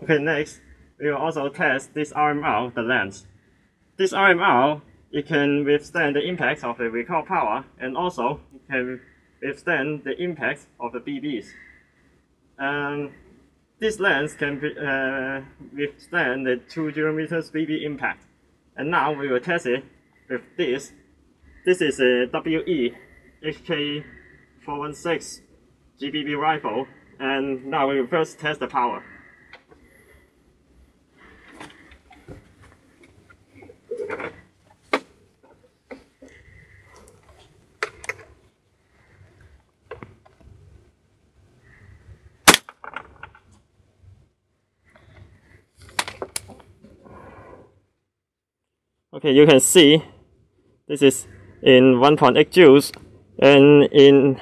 Okay, next, we will also test this RMR, the lens. This RMR, it can withstand the impact of the recoil power, and also it can withstand the impact of the BBs. This lens can withstand the 2 meters BB impact. And now we will test it with this. This is a WE HK416 GBB rifle, and now we will first test the power. Okay, you can see this is in 1.8 joules and in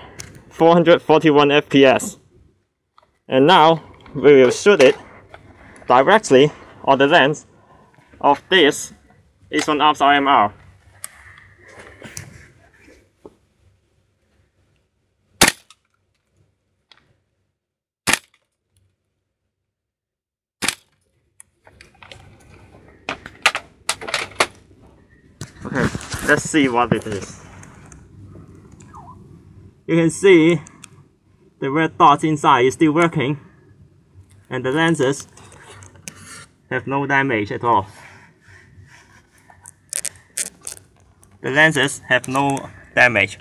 441 FPS. And now we will shoot it directly on the lens of this Eastern Arms RMR. Okay, let's see what it is. You can see the red dots inside is still working, and the lenses have no damage at all. The lenses have no damage.